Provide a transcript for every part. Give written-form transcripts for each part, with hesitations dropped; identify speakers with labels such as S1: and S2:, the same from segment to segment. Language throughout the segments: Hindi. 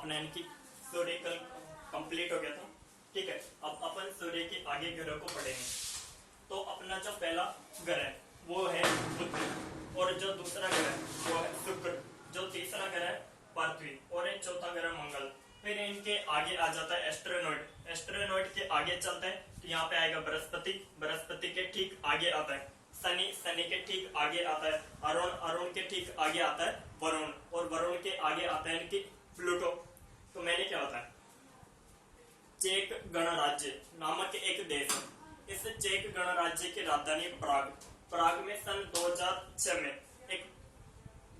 S1: अपना इनकी सूर्य कल कंप्लीट हो गया था। ठीक है, अब अपन सूर्य के आगे ग्रह को पढ़ेंगे। तो अपना जो पहला ग्रह वो है बुध, और जो दूसरा ग्रह वो है शुक्र, जो तीसरा ग्रह पृथ्वी, और एक चौथा ग्रह मंगल। फिर इनके आगे आ जाता है एस्ट्रोनॉइड। एस्ट्रोनॉइड के आगे चलता है तो यहाँ पे आएगा बृहस्पति। बृहस्पति के ठीक आगे आता है शनि। शनि के ठीक आगे आता है अरुण। अरुण के ठीक आगे आता है वरुण, और वरुण के आगे आता है इनकी प्लूटो। तो मैंने क्या बताया, चेक गणराज्य नामक एक देश है। इस चेक गणराज्य की राजधानी प्राग। प्राग में सन 2006 में एक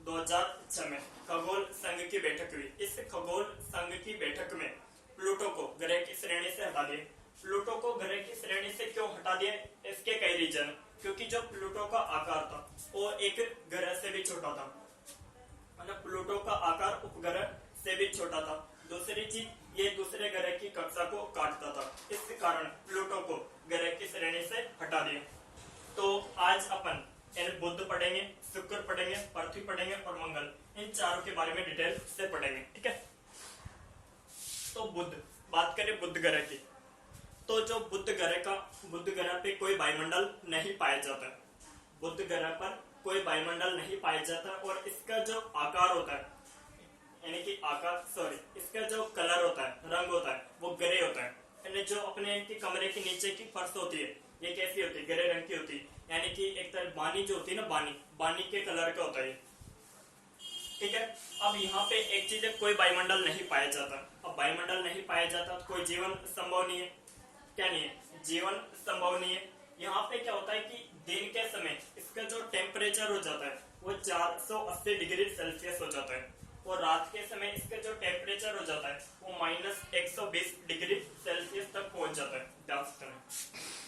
S1: 2006 में खगोल संघ की बैठक हुई। इस खगोल संघ की बैठक में प्लूटो को ग्रह की श्रेणी से हटा दिया। प्लूटो को ग्रह की श्रेणी से क्यों हटा दिया, इसके कई रीजन। क्योंकि जो प्लूटो का आकार था वो एक ग्रह से भी छोटा था, मतलब प्लूटो का आकार उपग्रह से भी छोटा था। दूसरी चीज, ये दूसरे ग्रह की कक्षा को काटता था, इस कारण प्लूटो को ग्रह की श्रेणी से हटा दिया। तो आज अपन इन बुध पढ़ेंगे, शुक्र पढ़ेंगे, पृथ्वी पढ़ेंगे और मंगल, इन चारों के बारे में डिटेल से पढ़ेंगे। ठीक है, तो बुध, बात करें बुध ग्रह की, तो जो बुध ग्रह पे कोई वायुमंडल नहीं पाया जाता। बुध ग्रह पर कोई वायुमंडल नहीं पाया जाता, और इसका जो आकार होता है, यानी कि इसका जो कलर होता है, रंग होता है, वो ग्रे होता है। यानी जो अपने इनकी कमरे के नीचे की फर्श होती है, ये कैसी होती है, ग्रे रंग की होती है। यानी कि एक तरह बानी जो होती है ना, बानी के कलर का होता है। ठीक है, अब यहाँ पे एक चीज है, कोई वायुमंडल नहीं पाया जाता। अब वायुमंडल नहीं पाया जाता तो कोई जीवन संभव नहीं है। क्या नहीं है, जीवन संभव नहीं है। यहाँ पे क्या होता है कि दिन के समय इसका जो टेम्परेचर हो जाता है वो 480 डिग्री सेल्सियस हो जाता है, और रात के समय इसका जो टेम्परेचर हो जाता है वो -120 डिग्री सेल्सियस तक पहुंच जाता है ध्यान से सुनें।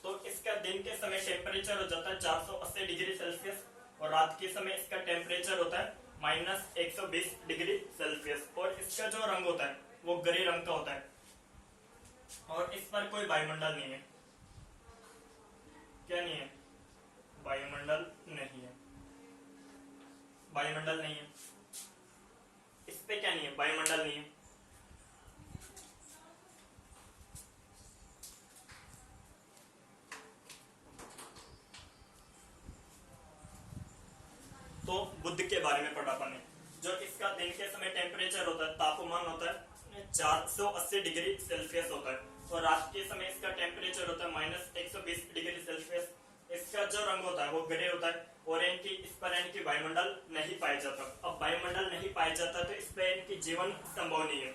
S1: तो इसका दिन के समय टेम्परेचर हो जाता है 480 डिग्री सेल्सियस, और रात के समय इसका टेम्परेचर होता है -120 डिग्री सेल्सियस, और इसका जो रंग होता है वो ग्रे रंग का होता है, और इस पर कोई वायुमंडल नहीं है। क्या नहीं है, वायुमंडल नहीं है। वायुमंडल नहीं है, इस पे क्या नहीं है, वायुमंडल नहीं है। तो बुध के बारे में पढ़ा पाने, जो इसका दिन के समय टेम्परेचर होता है, तापमान होता है 480 डिग्री सेल्सियस होता है, और रात के समय इसका टेम्परेचर होता है -120 डिग्री सेल्सियस। इसका जो रंग होता है वो ग्रे होता है, और इस पर इनकी वायुमंडल नहीं पाया जाता। अब वायुमंडल नहीं पाया जाता तो इस पर इनकी जीवन संभव नहीं है,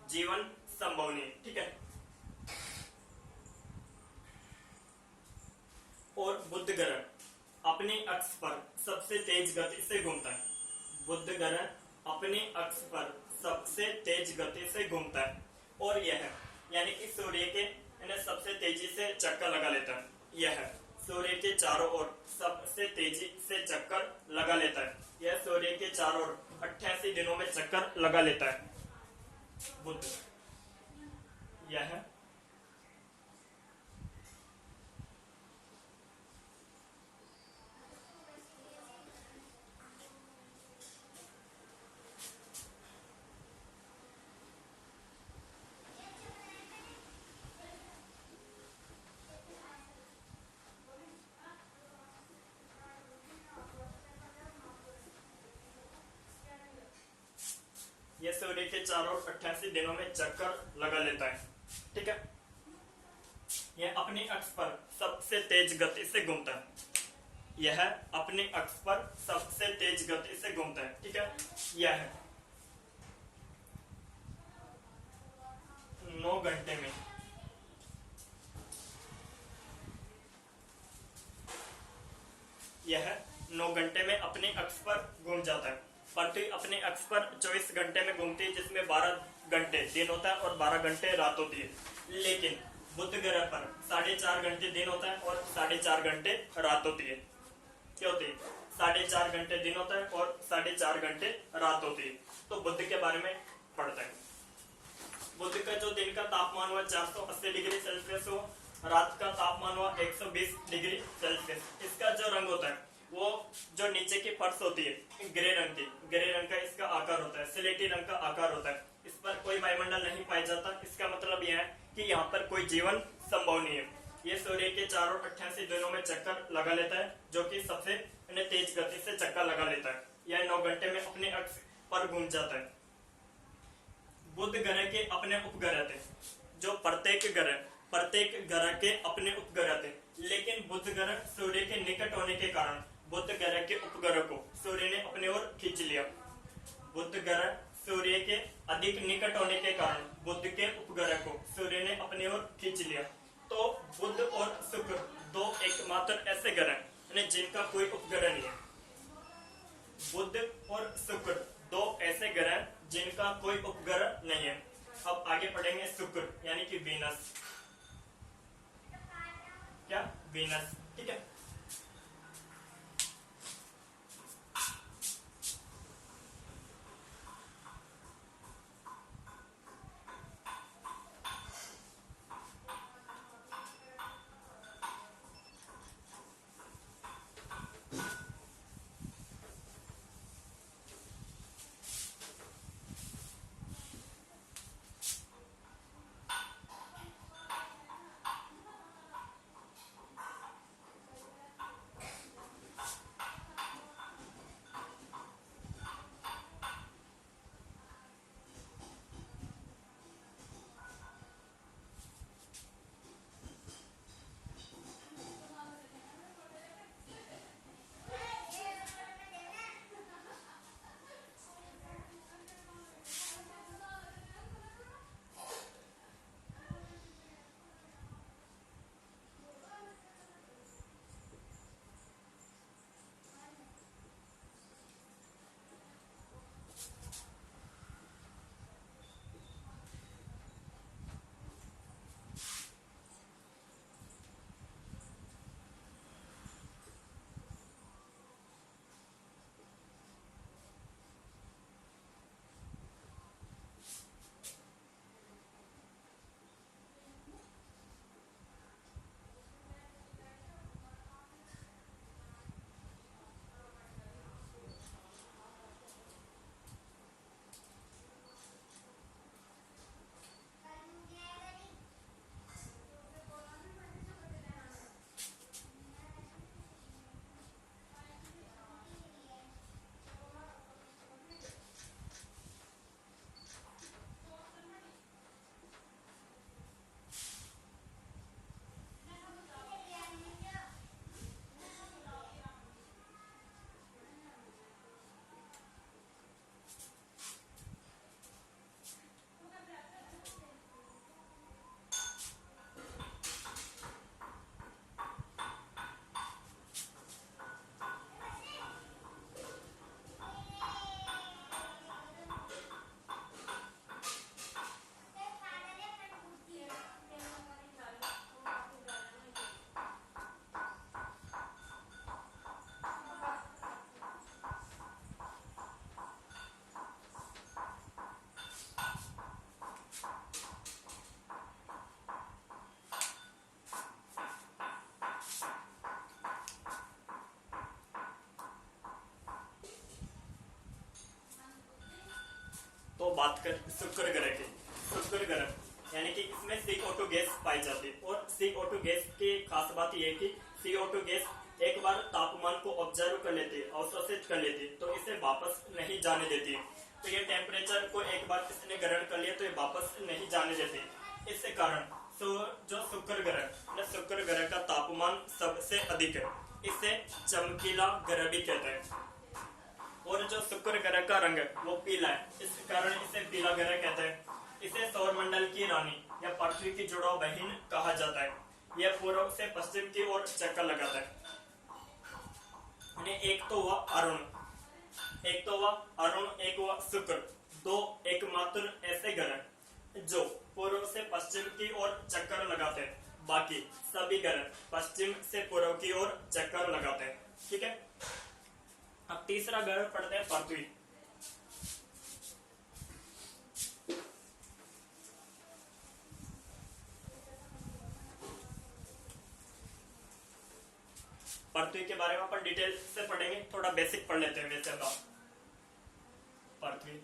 S1: जीवन संभव नहीं है। ठीक है, और बुध ग्रह अपने अक्ष पर सबसे तेज गति से घूमता है। बुध ग्रह अपने अक्ष पर सबसे तेज गति से घूमता है, और यह यानी कि सूर्य के सबसे तेजी से चक्कर लगा लेता है। यह सूर्य के चारों ओर सबसे तेजी से चक्कर लगा लेता है। यह सूर्य के चारों ओर 88 दिनों में चक्कर लगा लेता है बुध। यह यह सूर्य के चारों ओर 88 दिनों में चक्कर लगा लेता है। ठीक है, यह अपने अक्ष पर सबसे तेज गति से घूमता है। यह अपने अक्ष पर सबसे तेज गति से घूमता है। ठीक है, यह 9 घंटे में यह 9 घंटे में अपने अक्ष पर घूम जाता है। पृथ्वी अपने अक्ष पर 24 घंटे में घूमती है, जिसमें 12 घंटे दिन होता है और 12 घंटे रात होती है। लेकिन बुध ग्रह पर 4.5 घंटे दिन होता है और 4.5 घंटे रात होती है। क्या होती है? 4.5 घंटे दिन होता है और 4.5 घंटे रात होती है। तो बुध के बारे में पढ़ते हैं। बुध का जो दिन का तापमान हुआ 480 डिग्री सेल्सियस हो, रात का तापमान हुआ 120 डिग्री सेल्सियस। इसका जो रंग होता है वो जो नीचे की फर्श होती है ग्रे रंग की, ग्रे रंग का इसका आकार होता है, स्लेटी रंग का आकार होता है। इस पर कोई वायुमंडल नहीं पाया जाता। इसका मतलब यह है कि यहाँ पर कोई जीवन संभव नहीं है। ये सूर्य के चारों 88 दिनों में चक्कर लगा लेता है, जो कि सबसे तेज गति से चक्कर लगा लेता है। यह 9 घंटे में अपने अक्ष पर घूम जाता है। बुध ग्रह के अपने उपग्रह थे, जो प्रत्येक ग्रह के अपने उपग्रह थे। लेकिन बुध ग्रह सूर्य के निकट होने के कारण बुध ग्रह के उपग्रह को सूर्य ने अपने ओर खींच लिया। बुध ग्रह सूर्य के अधिक निकट होने के कारण बुध के उपग्रह को सूर्य ने अपने ओर खींच लिया। तो बुध और शुक्र दो एकमात्र ऐसे ग्रह हैं जिनका कोई उपग्रह नहीं है। बुध और शुक्र दो ऐसे ग्रह जिनका कोई उपग्रह नहीं है। अब आगे पढ़ेंगे शुक्र यानी कि वीनस। क्या? वीनस। ठीक है। तो बात कर शुक्र ग्रह की। शुक्र ग्रह यानी कि इसमें CO2 गैस पाई जाती है। और CO2 गैस की खास बात यह है कि CO2 गैस एक बार तापमान को ऑब्जर्व कर लेती है, अवशोषित कर लेती है, तो इसे वापस नहीं जाने देती है। तो ये टेम्परेचर को एक बार इसने ग्रहण कर लिया तो ये वापस नहीं जाने देती। इस कारण जो शुक्र ग्रह का तापमान सबसे अधिक है। इसे चमकीला ग्रह भी कहते हैं। और जो शुक्र ग्रह का रंग है वो पीला है, इस कारण इसे पीला ग्रह कहते हैं। इसे सौरमंडल की रानी या पृथ्वी की जुड़ाव बहन कहा जाता है। यह पूर्व से पश्चिम की ओर चक्कर लगाता है। ने एक तो हुआ अरुण, एक तो हुआ अरुण, एक हुआ शुक्र, दो एकमात्र ऐसे ग्रह जो पूर्व से पश्चिम की ओर चक्कर लगाते हैं, बाकी सभी ग्रह पश्चिम से पूर्व की ओर चक्कर लगाते हैं। ठीक है, अब तीसरा ग्रह पढ़ते हैं पृथ्वी। पृथ्वी के बारे में अपन डिटेल से पढ़ेंगे, थोड़ा बेसिक पढ़ लेते हैं वैसे तो। पृथ्वी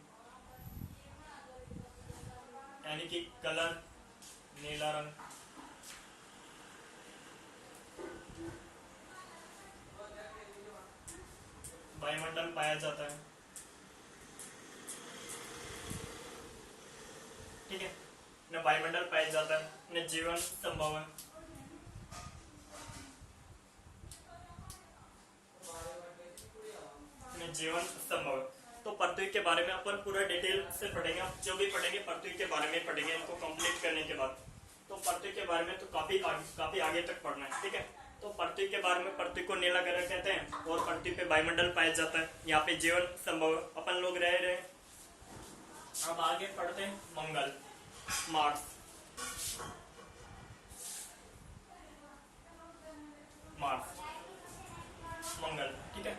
S1: यानी कि कलर नीला रंग, वायुमंडल पाया जाता है। ठीक है, न वायुमंडल पाया जाता है, न जीवन संभव है। न जीवन संभव है। तो पृथ्वी के बारे में अपन पूरा डिटेल से पढ़ेंगे, जो भी पढ़ेंगे पृथ्वी के बारे में पढ़ेंगे इनको कंप्लीट करने के बाद। तो पृथ्वी के बारे में तो काफी आगे तक पढ़ना है। ठीक है, तो पृथ्वी के बारे में, पृथ्वी को नीला ग्रह कहते हैं और पृथ्वी पे वायुमंडल पाया जाता है, यहाँ पे जीवन संभव, अपन लोग रह रहे हैं। अब आगे पढ़ते हैं मंगल, मार्स। मार्स, मंगल। ठीक है,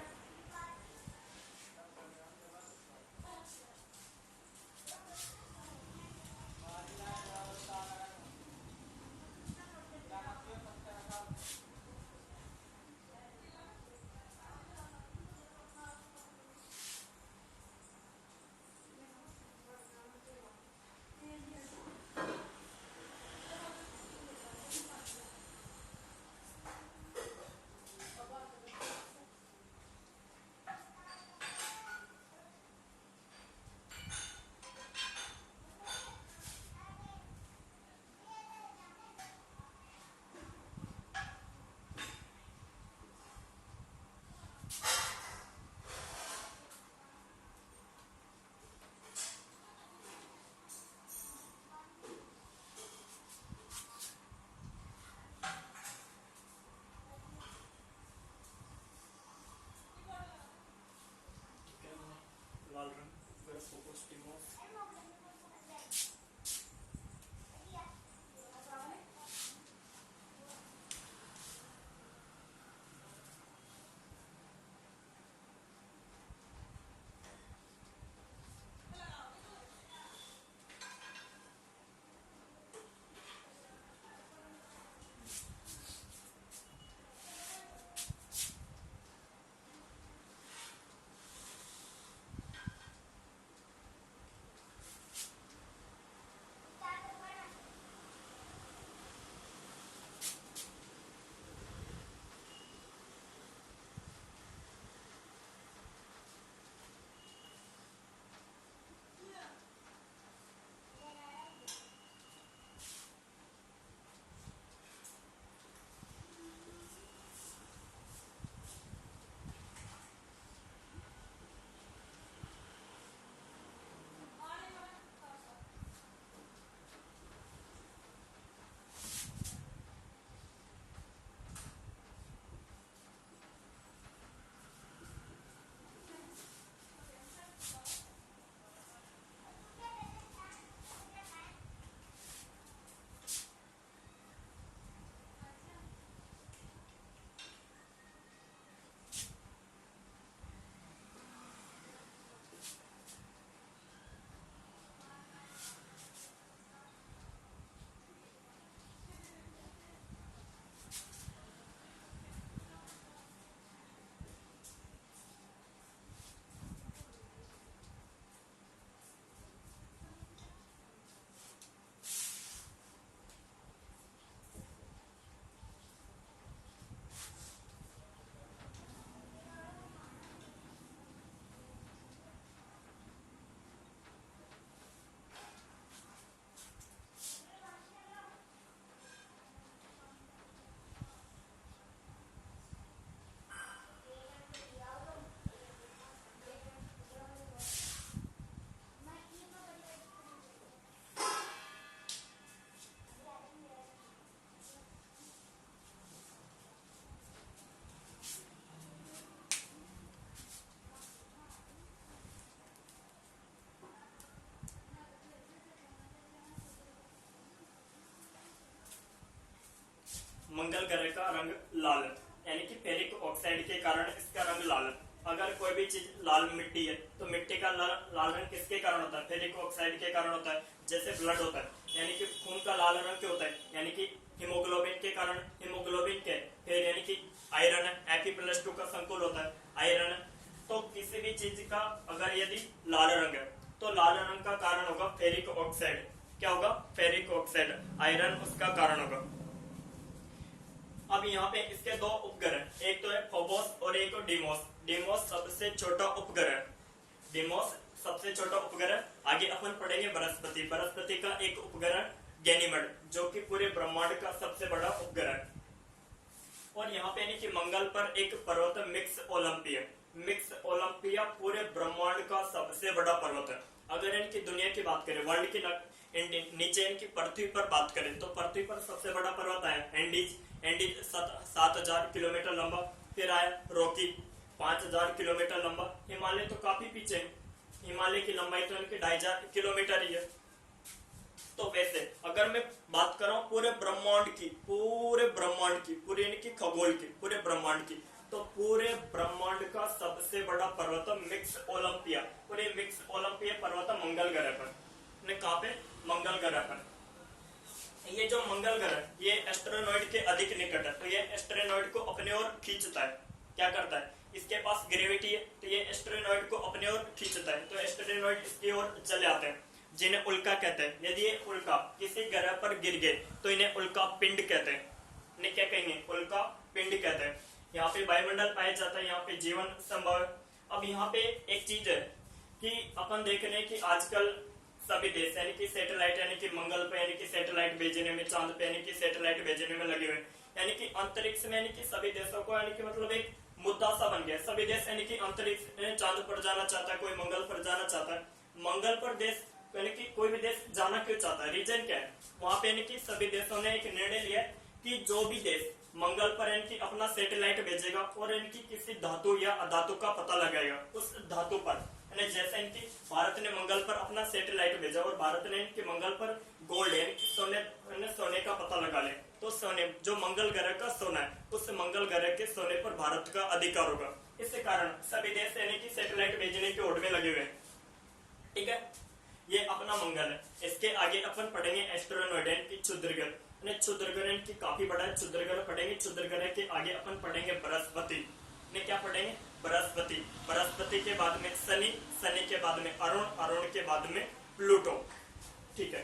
S1: मंगल ग्रह का रंग लाल है, यानी कि फेरिक ऑक्साइड के कारण इसका रंग लाल है। अगर कोई भी चीज लाल मिट्टी है तो मिट्टी का लाल रंग किसके कारण होता है? फेरिक ऑक्साइड के कारण होता है। जैसे ब्लड होता है, यानी कि खून का लाल रंग क्यों होता है? यानी कि हीमोग्लोबिन के कारण। हीमोग्लोबिन के फिर यानी कि आयरन है, Fe+2 का संकुल होता है, आयरन है। तो किसी भी चीज का अगर यदि लाल रंग है तो लाल रंग का कारण होगा फेरिक ऑक्साइड। क्या होगा? फेरिक ऑक्साइड, आयरन उसका कारण होगा। अब यहाँ पे इसके दो उपग्रह, एक तो है फोबोस और एक डिमोस। डिमोस सबसे छोटा उपग्रह, डिमोस सबसे छोटा उपग्रह। आगे अपन पढ़ेंगे बृहस्पति। बृहस्पति का एक उपग्रह गैनीमेड, जो कि पूरे ब्रह्मांड का सबसे बड़ा उपग्रह है। और यहाँ पे यानी कि मंगल पर एक पर्वत मिक्स ओलंपिया। मिक्स ओलंपिया पूरे ब्रह्मांड का सबसे बड़ा पर्वत है। अगर इनकी दुनिया की बात करें, वर्ल्ड की नीचे इनकी पृथ्वी पर बात करें तो पृथ्वी पर सबसे बड़ा पर्वत है एंडीज। एंडीज 7,000 किलोमीटर लंबा। फिर आया रॉकी 5,000 किलोमीटर लंबा। हिमालय तो काफी पीछे है, हिमालय की लंबाई तो इनकी 2,500 किलोमीटर ही है। तो वैसे अगर मैं बात कर रहा हूँ पूरे ब्रह्मांड की, पूरे इनकी खगोल की, पूरे ब्रह्मांड की, तो पूरे ब्रह्मांड का सबसे बड़ा पर्वत मिक्स ओलंपिया। पूरे मिक्स ओलंपिया पर्वत मंगल ग्रह पर। कहाँ पे? मंगल ग्रह पर। ये जो मंगल ग्रह ये एस्ट्रोनॉइड के अधिक निकट है, तो ये एस्ट्रोनॉइड को अपने ओर खींचता है। क्या करता है? इसके पास ग्रेविटी है तो ये एस्ट्रोनॉइड को अपने ओर खींचता है, तो एस्ट्रोनॉइड इसकी ओर चले आते हैं, जिन्हें उल्का कहते हैं। यदि ये उल्का किसी ग्रह पर गिर गए तो इन्हें उल्का पिंड कहते हैं। इन्हें क्या कहेंगे? उल्का पिंड कहते हैं। यहाँ पे वायुमंडल पाया जाता है, यहाँ पे जीवन संभव है। अब यहाँ पे एक चीज है कि अपन देख रहे हैं कि आजकल सभी देश यानी कि सैटेलाइट, यानी कि मंगल पे यानी कि सैटेलाइट भेजने में, चांद पे यानी कि सैटेलाइट भेजने में लगे हुए, यानी कि अंतरिक्ष में यानी कि सभी देशों को यानी कि मतलब एक मुद्दा सा बन गया। सभी देश यानी कि अंतरिक्ष में चांद पर जाना चाहता है, कोई मंगल पर जाना चाहता है। मंगल पर देश यानी कि कोई भी देश जाना क्यों चाहता है? रीजन क्या है? वहां पे यानी कि सभी देशों ने एक निर्णय लिया कि जो भी देश मंगल पर यानी कि अपना सैटेलाइट भेजेगा और इनकी किसी धातु या अधातु का पता लगाएगा उस धातु पर, जैसे इनकी भारत ने मंगल पर अपना सैटेलाइट भेजा और भारत ने इनके मंगल पर गोल्ड यानी सोने का पता लगा ले, तो सोने जो मंगल ग्रह का सोना है उस मंगल ग्रह के सोने पर भारत का अधिकार होगा। इस कारण सभी देश यानी कि सैटेलाइट भेजने की ओर में लगे हुए हैं। ठीक है, ये अपना मंगल है। इसके आगे अपन पढ़ेंगे एस्ट्रोनॉइड की क्षुद्र ग्रह। क्षुद्र ग्रह की काफी बड़ा है, क्षुद्र ग्रह पढ़ेंगे। क्षुद्र ग्रह के आगे अपन पढ़ेंगे बृहस्पति। क्या पढ़ेंगे? बृहस्पति। बृहस्पति के बाद में शनि, शनि के बाद में अरुण, अरुण के बाद में प्लूटो। ठीक है।